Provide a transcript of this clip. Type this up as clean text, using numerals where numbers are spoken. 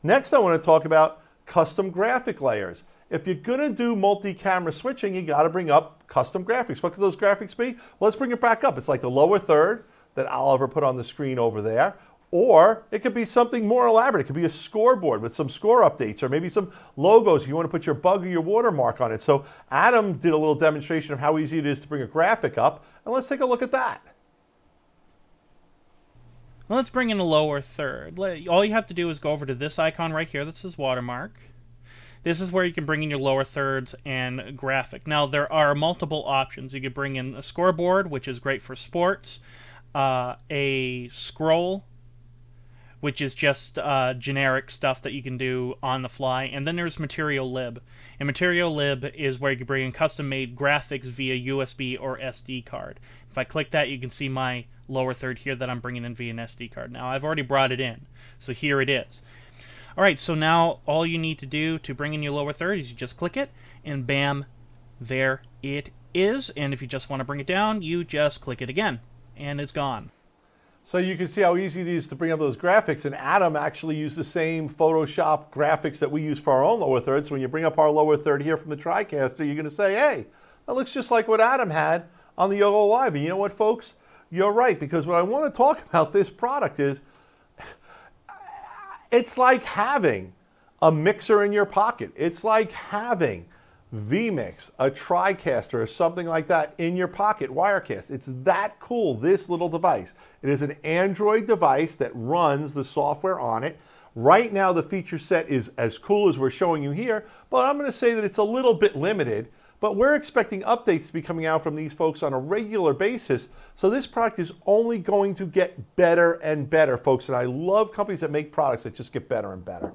Next, I want to talk about custom graphic layers. If you're going to do multi-camera switching, you got to bring up custom graphics. What could those graphics be? Well, let's bring it back up. It's like the lower third that Oliver put on the screen over there. Or it could be something more elaborate. It could be a scoreboard with some score updates, or maybe some logos. You want to put your bug or your watermark on it. So Adam did a little demonstration of how easy it is to bring a graphic up. And let's take a look at that. Well, let's bring in a lower third. All you have to do is go over to this icon right here that says watermark. This is where you can bring in your lower thirds and graphic. Now, there are multiple options. You could bring in a scoreboard, which is great for sports, a scroll, which is just generic stuff that you can do on the fly, and then there's MaterialLib. And MaterialLib is where you can bring in custom-made graphics via USB or SD card. If I click that, you can see my lower third here that I'm bringing in via an SD card. Now, I've already brought it in, so here it is. All right, so now all you need to do to bring in your lower third is you just click it, and bam, there it is. And if you just want to bring it down, you just click it again, and it's gone. So you can see how easy it is to bring up those graphics, and Adam actually used the same Photoshop graphics that we use for our own lower third. So when you bring up our lower third here from the TriCaster, you're going to say, hey, that looks just like what Adam had on the YoloLiv. And you know what, folks? You're right, because what I want to talk about this product is, it's like having a mixer in your pocket. It's like having vMix, a TriCaster, or something like that in your pocket, Wirecast. It's that cool, this little device. It is an Android device that runs the software on it. Right now, the feature set is as cool as we're showing you here, but I'm going to say that it's a little bit limited. But we're expecting updates to be coming out from these folks on a regular basis. So this product is only going to get better and better, folks. And I love companies that make products that just get better and better.